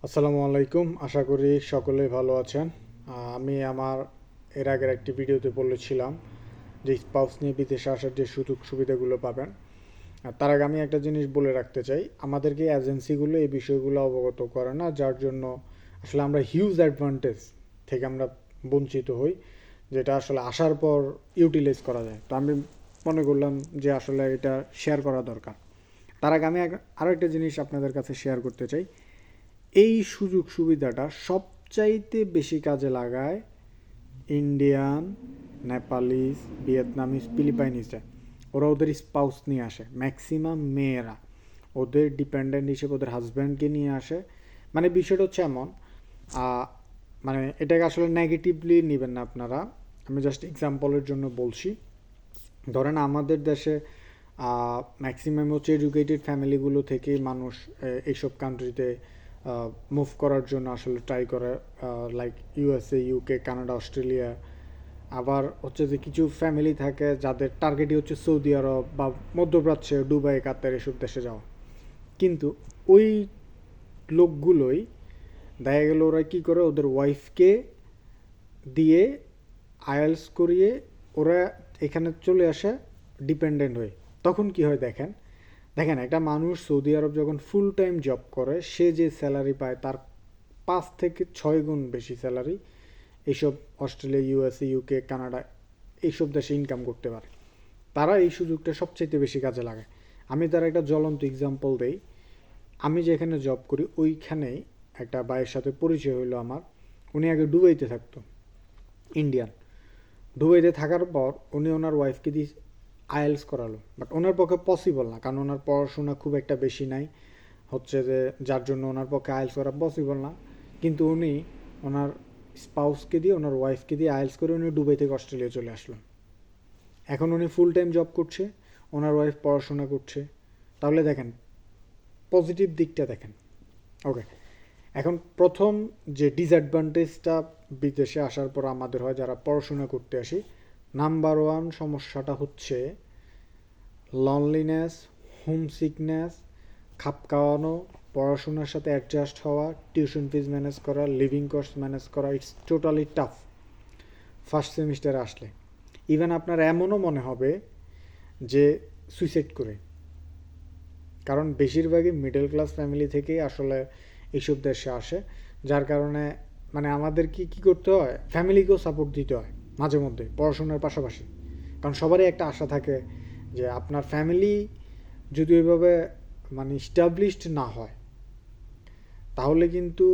আসসালামু আলাইকুম, আশা করি সকলেই ভালো আছেন। আমি আমার এর আগের একটি ভিডিওতে বলেছিলাম যে স্পাউস নিয়ে বিদেশে আসার যে সুযোগ সুবিধাগুলো পাবেন। আর তার আগে আমি একটা জিনিস বলে রাখতে চাই, আমাদেরকে এজেন্সিগুলো এই বিষয়গুলো অবগত করে না, যার জন্য আসলে আমরা হিউজ অ্যাডভান্টেজ থেকে আমরা বঞ্চিত হই, যেটা আসলে আসার পর ইউটিলাইজ করা যায়। তো আমি মনে করলাম যে আসলে এটা শেয়ার করা দরকার। তার আগে আমি আরও একটা জিনিস আপনাদের কাছে শেয়ার করতে চাই। এই সুযোগ সুবিধাটা সবচাইতে বেশি কাজে লাগায় ইন্ডিয়ান, নেপালিস, ভিয়েতনামিজ, ফিলিপাইনিসরা। ওরা ওদের স্পাউস নিয়ে আসে, ম্যাক্সিমাম মেয়েরা ওদের ডিপেন্ডেন্ট হিসেবে ওদের হাজব্যান্ডকে নিয়ে আসে। মানে বিষয়টা হচ্ছে এমন, মানে এটাকে আসলে নেগেটিভলি নেবেন না আপনারা, আমি জাস্ট এক্সাম্পলের জন্য বলছি। ধরেন আমাদের দেশে ম্যাক্সিমাম হচ্ছে এডুকেটেড ফ্যামিলিগুলো থেকেই মানুষ এইসব কান্ট্রিতে মুভ করার জন্য আসলে ট্রাই করে, like USA, UK, Canada, Australia. আবার হচ্ছে যে কিছু ফ্যামিলি থাকে যাদের টার্গেটই হচ্ছে সৌদি আরব বা মধ্যপ্রাচ্য, দুবাই, কাতার এসব দেশে যাওয়া। কিন্তু ওই লোকগুলোই দেখা গেল ওরা কী করে, ওদের ওয়াইফকে দিয়ে আয়েলস করিয়ে ওরা এখানে চলে আসে ডিপেন্ডেন্ট হয়ে। তখন কি হয় দেখেন, দেখেন একটা মানুষ সৌদি আরব যখন ফুল টাইম জব করে, সে যে স্যালারি পায় তার 5 থেকে 6 গুণ বেশি স্যালারি এইসব অস্ট্রেলিয়া, ইউএসএ, ইউকে, কানাডা এইসব দেশে ইনকাম করতে পারে। তারা এই সুযোগটা সবচেয়ে বেশি কাজে লাগায়। আমি তার একটা জ্বলন্ত এক্সাম্পল দেই। আমি যেখানে জব করি ওইখানেই একটা ভাইয়ের সাথে পরিচয় হইলো আমার। উনি আগে দুবাইতে থাকতো, ইন্ডিয়ান। দুবাইতে থাকার পর উনি ওনার ওয়াইফকে দিয়ে আইএলস করালো, বাট ওনার পক্ষে পসিবল না, কারণ ওনার পড়াশোনা খুব একটা বেশি নাই, হচ্ছে যে যার জন্য ওনার পক্ষে আইএলস করা পসিবল না। কিন্তু উনি ওনার স্পাউসকে দিয়ে, ওনার ওয়াইফকে দিয়ে আইএলস করে উনি দুবাই থেকে অস্ট্রেলিয়া চলে আসলো। এখন উনি ফুল টাইম জব করছে, ওনার ওয়াইফ পড়াশোনা করছে। তাহলে দেখেন পজিটিভ দিকটা দেখেন। ওকে, এখন প্রথম যে ডিসঅ্যাডভান্টেজটা বিদেশে আসার পর আমাদের হয় যারা পড়াশোনা করতে আসি, নাম্বার ওয়ান সমস্যাটা হচ্ছে লনলিনেস, হোম সিকনেস, খাপ খাওয়ানো, পড়াশোনার সাথে অ্যাডজাস্ট হওয়া, টিউশন ফিজ ম্যানেজ করা, লিভিং কস্ট ম্যানেজ করা, ইটস টোটালি টাফ ফার্স্ট সেমিস্টারে আসলে। ইভেন আপনার এমনও মনে হবে যে সুইসাইড করে, কারণ বেশিরভাগই মিডল ক্লাস ফ্যামিলি থেকেই আসলে এইসব দেশে আসে। যার কারণে মানে আমাদের কি করতে হয়, ফ্যামিলিকেও সাপোর্ট দিতে হয় মাঝে মধ্যে পড়াশোনার পাশাপাশি। কারণ সবারই একটা আশা থাকে যে আপনার ফ্যামিলি যদি ওইভাবে মানে স্টাবলিশড না হয়, তাহলে কিন্তু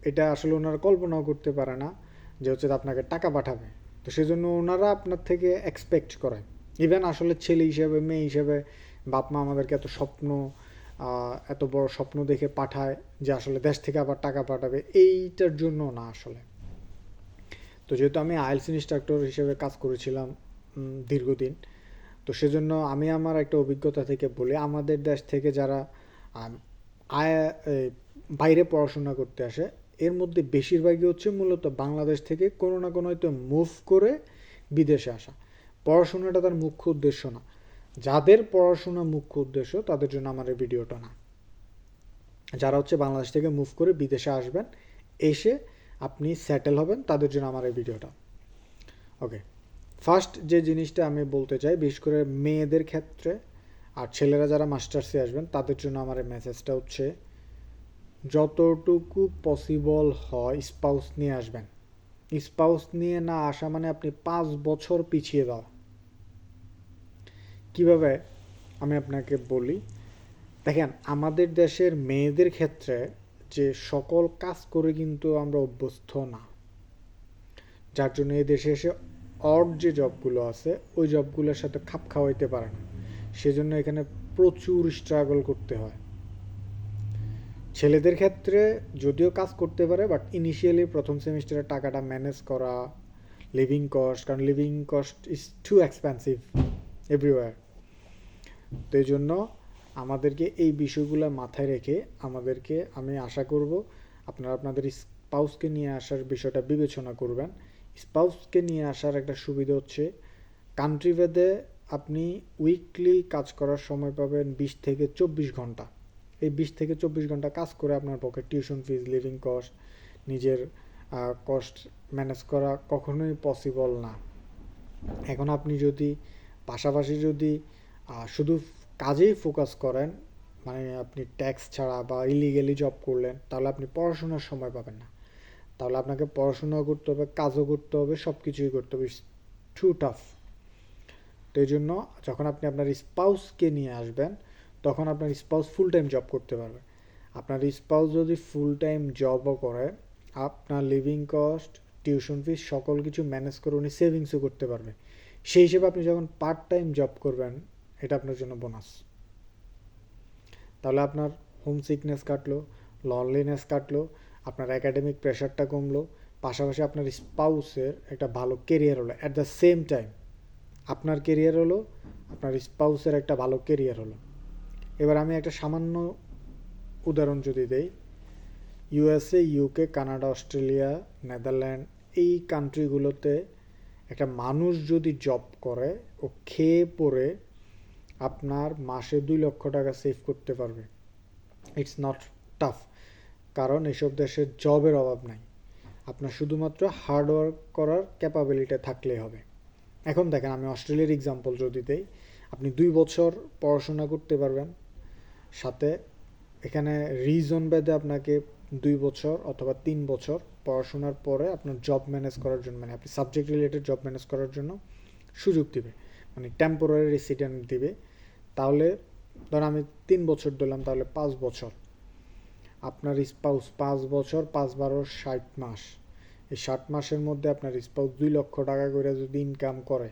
এটা আসলে ওনারা কল্পনাও করতে পারে না যে হচ্ছে আপনাকে টাকা পাঠাবে। তো সেজন্য ওনারা আপনার থেকে এক্সপেক্ট করে। ইভেন আসলে ছেলে হিসেবে, মেয়ে হিসেবে বাপ মা আমাদেরকে এত স্বপ্ন, এত বড় স্বপ্ন দেখে পাঠায় যে আসলে দেশ থেকে আবার টাকা পাঠাবে, এইটার জন্য না আসলে। তো যেহেতু আমি আইএলটিএস ইনস্ট্রাক্টর হিসেবে কাজ করেছিলাম দীর্ঘদিন, তো সেজন্য আমি আমার একটা অভিজ্ঞতা থেকে বলি, আমাদের দেশ থেকে যারা আয় বাইরে পড়াশোনা করতে আসে, এর মধ্যে বেশিরভাগই হচ্ছে মূলত বাংলাদেশ থেকে কোনো না কোনো হয়তো মুভ করে বিদেশে আসা। পড়াশোনাটা তার মুখ্য উদ্দেশ্য না। যাদের পড়াশোনা মুখ্য উদ্দেশ্য তাদের জন্য আমার এই ভিডিওটা না। যারা হচ্ছে বাংলাদেশ থেকে মুভ করে বিদেশে আসবেন, এসে আপনি সেটেল হবেন, তাদের জন্য আমার এই ভিডিওটা। ওকে, ফার্স্ট যে জিনিসটা আমি বলতে চাই, বিশেষ করে মেয়েদের ক্ষেত্রে আর ছেলেরা যারা মাস্টার্সে আসবেন তাদের জন্য আমার এই মেসেজটা হচ্ছে, যতটুকু পসিবল হয় স্পাউস নিয়ে আসবেন। স্পাউস নিয়ে না আসা মানে আপনি 5 বছর পিছিয়ে যাওয়া। কিভাবে আমি আপনাকে বলি, দেখেন আমাদের দেশের মেয়েদের ক্ষেত্রে যে সকল কাজ করে কিন্তু আমরা অভ্যস্ত না, যার জন্য এই দেশে এসে অড যে জবগুলো আছে ওই জবগুলোর সাথে খাপ খাওয়াইতে পারে না। সেজন্য এখানে প্রচুর স্ট্রাগল করতে হয়। ছেলেদের ক্ষেত্রে যদিও কাজ করতে পারে, বাট ইনিশিয়ালি প্রথম সেমিস্টারের টাকাটা ম্যানেজ করা, লিভিং কস্ট, কারণ living cost is too expensive everywhere. তো এই জন্য আমাদেরকে এই বিষয়গুলো মাথায় রেখে আমি আশা করব আপনারা আপনাদের স্পাউসকে নিয়ে আসার বিষয়টা বিবেচনা করবেন। স্পাউসকে নিয়ে আসার একটা সুবিধা হচ্ছে, কান্ট্রি ভেদে আপনি উইকলি কাজ করার সময় পাবেন 20 থেকে 24 ঘন্টা। এই 20 থেকে 24 ঘন্টা কাজ করে আপনার পক্ষে টিউশন ফিজ, লিভিং কস্ট, নিজের কস্ট ম্যানেজ করা কখনোই পসিবল না। এখন আপনি যদি পাশাপাশি যদি শুধু কাজেই ফোকাস করেন, মানে আপনি ট্যাক্স ছাড়া বা ইলিগেলি জব করলেন, তাহলে আপনি পড়াশোনার সময় পাবেন না। তাহলে আপনাকে পড়াশোনাও করতে হবে, কাজও করতে হবে, সব কিছুই করতে হবে। It's too tough. তো এই জন্য যখন আপনি আপনার স্পাউসকে নিয়ে আসবেন, তখন আপনার স্পাউস ফুল টাইম জব করতে পারবে। আপনার স্পাউস যদি ফুল টাইম জবও করে, আপনার লিভিং কস্ট, টিউশন ফিস সকল কিছু ম্যানেজ করে উনি সেভিংসও করতে পারবে। সেই হিসেবে আপনি যখন পার্ট টাইম জব করবেন, এটা আপনার জন্য বোনাস। তাহলে আপনার হোম সিকনেস কাটলো, লনলিনেস কাটলো, আপনার একাডেমিক প্রেশারটা কমলো, পাশাপাশি আপনার স্পাউসের একটা ভালো কেরিয়ার হলো। অ্যাট দ্য সেম টাইম আপনার কেরিয়ার হলো, আপনার স্পাউসের একটা ভালো কেরিয়ার হলো। এবার আমি একটা সামান্য উদাহরণ যদি দেই, USA, UK, Canada, Australia, Netherland, এই কান্ট্রিগুলোতে একটা মানুষ যদি জব করে, ও খেয়ে পরে আপনার মাসে 2 লক্ষ টাকা সেভ করতে পারবে। ইটস নট টাফ, কারণ এসব দেশের জবের অভাব নাই। আপনার শুধুমাত্র হার্ডওয়ার্ক করার ক্যাপাবিলিটি থাকলেই হবে। এখন দেখেন, আমি অস্ট্রেলিয়ার এক্সাম্পল যদি দেই, আপনি 2 বছর পড়াশোনা করতে পারবেন, সাথে এখানে রিজন ভেদে আপনাকে 2 বছর অথবা 3 বছর পড়াশোনার পরে আপনার জব ম্যানেজ করার জন্য, মানে আপনি সাবজেক্ট রিলেটেড জব ম্যানেজ করার জন্য সুযোগ দিবে, মানে টেম্পোরারি রেসিডেন্ট দিবে। তাহলে ধর আমি 3 বছর দিলাম, তাহলে 5 বছর। আপনার স্পাউস 5 বছর, 5 × 12 = 60 মাস। এই 60 মাসের মধ্যে আপনার স্পাউস 2 লক্ষ টাকা করে যদি ইনকাম করে,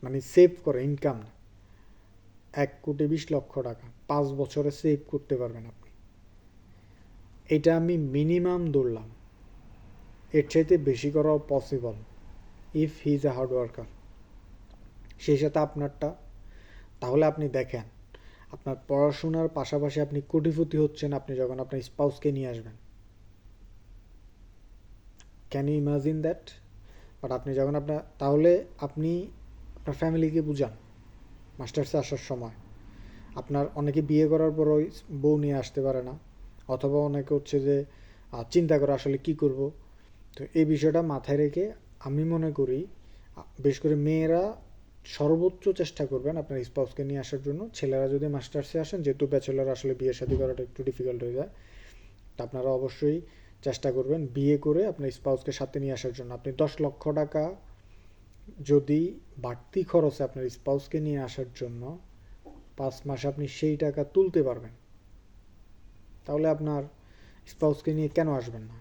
মানে সেভ করে, ইনকাম না, 1,20,00,000 টাকা 5 বছরে সেভ করতে পারবেন আপনি। এটা আমি মিনিমাম ধরলাম, এর চাইতে বেশি করাও possible if he is a hard worker. সেই সাথে আপনারটা, তাহলে আপনি দেখেন আপনার পড়াশোনার পাশাপাশি আপনি কোটিপতি হচ্ছেন আপনি যখন আপনার স্পাউসকে নিয়ে আসবেন। Can you imagine that? But আপনি যখন তাহলে আপনি আপনার ফ্যামিলিকে বুঝান মাস্টার্সে আসার সময়। আপনার অনেকে বিয়ে করার পর ওই বউ নিয়ে আসতে পারে না, অথবা অনেকে হচ্ছে যে চিন্তা করে আসলে কি করব। তো এই বিষয়টা মাথায় রেখে আমি মনে করি বিশেষ করে মেয়েরা সর্বোচ্চ চেষ্টা করবেন আপনার স্পাউসকে নিয়ে আসার জন্য। ছেলেরা যদি মাস্টার্সে আসেন, যেহেতু ব্যাচেলর আসলে বিয়ে শাদী করাটা একটু ডিফিকাল্ট হয়ে যায়, তা আপনারা অবশ্যই চেষ্টা করবেন বিয়ে করে আপনার স্পাউসকে সাথে নিয়ে আসার জন্য। আপনি 10 লক্ষ টাকা যদি বাড়তি খরচে আপনার স্পাউসকে নিয়ে আসার জন্য 5 মাসে আপনি সেই টাকা তুলতে পারবেন, তাহলে আপনার স্পাউসকে নিয়ে কেন আসবেন না?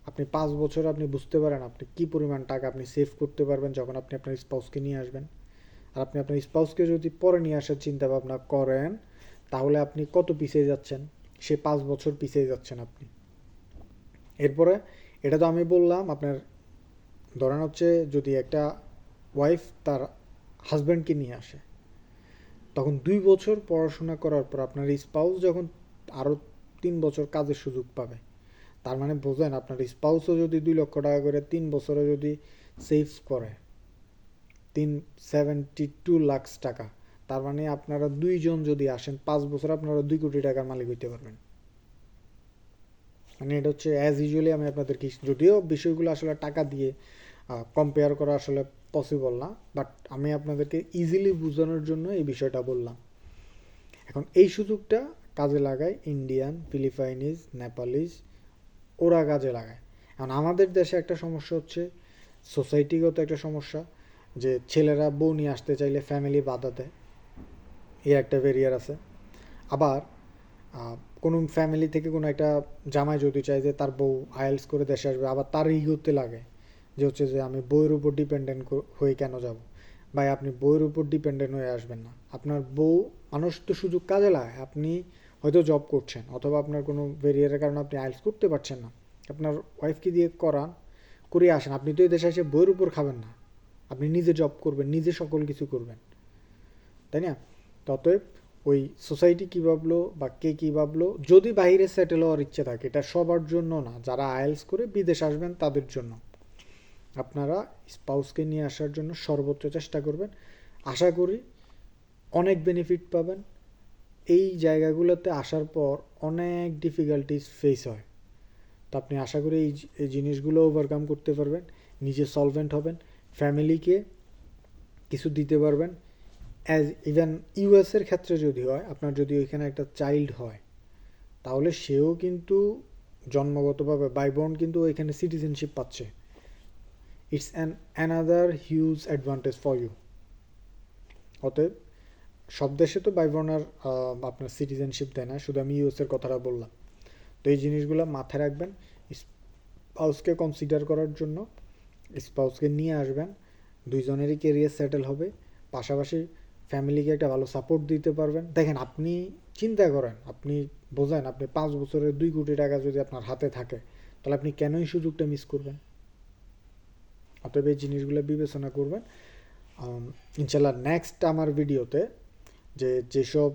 আপনি 5 বছর আপনি বুঝতে পারেন আপনি কি পরিমাণ টাকা আপনি সেভ করতে পারবেন যখন আপনি আপনার স্পাউসকে নিয়ে আসবেন। আর আপনি আপনার স্পাউসকে যদি পরে নিয়ে আসার চিন্তা ভাবনা করেন, তাহলে আপনি কত পিছিয়ে যাচ্ছেন? সে 5 বছর পিছিয়ে যাচ্ছেন আপনি। এরপরে এটা তো আমি বললাম আপনার, ধরেন হচ্ছে যদি একটা ওয়াইফ তার হাজব্যান্ডকে নিয়ে আসে, তখন 2 বছর পড়াশোনা করার পর আপনার স্পাউস যখন আরও 3 বছর কাজের সুযোগ পাবে, তার মানে বোঝেন আপনার স্পাউসও যদি 2 লক্ষ টাকা করে 3 বছরে যদি সেভ করে 72 লাখ টাকা, তার মানে আপনারা 2 জন যদি আসেন 5 বছর আপনারা 2 কোটি টাকার মালিক হইতে পারবেন। মানে এটা হচ্ছে অ্যাজ ইউজুয়ালি আমি আপনাদেরকে, যদিও বিষয়গুলো আসলে টাকা দিয়ে কম্পেয়ার করা আসলে পসিবল না, বাট আমি আপনাদেরকে ইজিলি বোঝানোর জন্য এই বিষয়টা বললাম। এখন এই সুযোগটা কাজে লাগায় ইন্ডিয়ান, ফিলিপাইনিজ, নেপালিজ, ওরা কাজে লাগায়। এখন আমাদের দেশে একটা সমস্যা হচ্ছে সোসাইটিগত একটা সমস্যা, যে ছেলেরা বউ নিয়ে আসতে চাইলে ফ্যামিলি বাধা দেয়, এই একটা ব্যারিয়ার আছে। আবার কোনো ফ্যামিলি থেকে কোনো একটা জামাই যদি চায় যে তার বউ আইএলস করে দেশে আসবে, আবার তার ইগোতে লাগে যে হচ্ছে যে আমি বউয়ের উপর ডিপেন্ডেন্ট হয়ে কেন যাব। ভাই, আপনি বউয়ের উপর ডিপেন্ডেন্ট হয়ে আসবেন না। আপনার বউ, মানুষ তো সুযোগ কাজে লাগায়। আপনি হয়তো জব করছেন, অথবা আপনার কোনো ব্যারিয়ারের কারণে আপনি আইএলস করতে পারছেন না, আপনার ওয়াইফকে দিয়ে করান, করে আসেন। আপনি তো এই দেশে এসে বইয়ের উপর খাবেন না, আপনি নিজে জব করবেন, নিজে সকল কিছু করবেন, তাই না? ততএব ওই সোসাইটি কী ভাবলো বা কে কী ভাবলো, যদি বাইরে সেটেল হওয়ার ইচ্ছে থাকে, এটা সবার জন্য না, যারা আইএলস করে বিদেশ আসবেন তাদের জন্য। আপনারা স্পাউসকে নিয়ে আসার জন্য সর্বোচ্চ চেষ্টা করবেন। আশা করি অনেক বেনিফিট পাবেন, এই জায়গাগুলোতে আসার পর অনেক ডিফিকাল্টিস ফেস হয়। তো আপনি আশা করি এই জিনিসগুলো ওভারকাম করতে পারবেন, নিজে সলভেন্ট হবেন, ফ্যামিলিকে কিছু দিতে পারবেন। অ্যাজ ইভেন ইউএসের ক্ষেত্রে যদি হয়, আপনার যদি ওইখানে একটা চাইল্ড হয়, তাহলে সেও কিন্তু জন্মগতভাবে বাইবর্ন কিন্তু ওইখানে সিটিজেনশিপ পাচ্ছে। It's another huge advantage for you. অতএব সব দেশে তো বাইবর্ন আর আপনার সিটিজেনশিপ দেয় না, শুধু আমি ইউএসের কথাটা বললাম। তো এই জিনিসগুলো মাথায় রাখবেন। স্পাউসকে কনসিডার করার জন্য স্পাউসকে নিয়ে আসবেন, দুইজনেরই কেরিয়ার সেটেল হবে, পাশাপাশি ফ্যামিলিকে একটা ভালো সাপোর্ট দিতে পারবেন। দেখেন, আপনি চিন্তা করেন, আপনি বোঝেন, আপনি 5 বছরের 2 কোটি টাকা যদি আপনার হাতে থাকে, তাহলে আপনি কেনই সুযোগটা মিস করবেন? অতএব এই জিনিসগুলো বিবেচনা করবেন। ইনশাল্লাহ নেক্সট আমার ভিডিওতে যেসব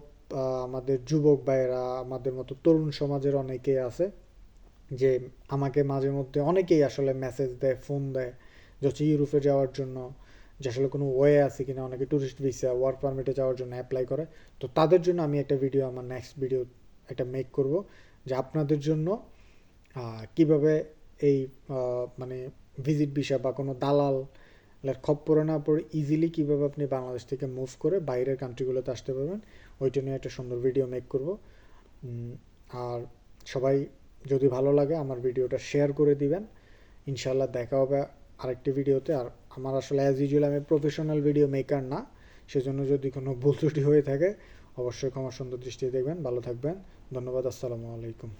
আমাদের যুবক ভাইয়েরা, আমাদের মতো তরুণ সমাজের অনেকেই আছে যে আমাকে মাঝে মধ্যে অনেকেই আসলে মেসেজ দেয়, ফোন দেয়, যে হচ্ছে ইউরোপে যাওয়ার জন্য যে আসলে কোনো ওয়ে আছে কিনা, অনেকে ট্যুরিস্ট ভিসা, ওয়ার্ক পারমিটে যাওয়ার জন্য অ্যাপ্লাই করে। তো তাদের জন্য আমি একটা ভিডিও, আমার নেক্সট ভিডিও একটা মেক করব, যে আপনাদের জন্য কিভাবে এই মানে ভিজিট ভিসা বা কোনো দালালের খপ্পরে না পড়ে ইজিলি কীভাবে আপনি বাংলাদেশ থেকে মুভ করে বাইরের কান্ট্রিগুলোতে আসতে পারবেন, ওইটা নিয়ে একটা সুন্দর ভিডিও মেক করব। আর সবাই যদি ভালো লাগে আমার ভিডিওটা শেয়ার করে দিবেন। ইনশাল্লাহ দেখা হবে আরেকটি ভিডিওতে। আর আমার আসলে অ্যাজ ইউজুয়াল আমি প্রফেশনাল ভিডিও মেকার না, সেজন্য যদি কোনো ভুল ত্রুটি হয়ে থাকে অবশ্যই ক্ষমা সুন্দর দৃষ্টিতে দেখবেন। ভালো থাকবেন, ধন্যবাদ, আসসালামু আলাইকুম।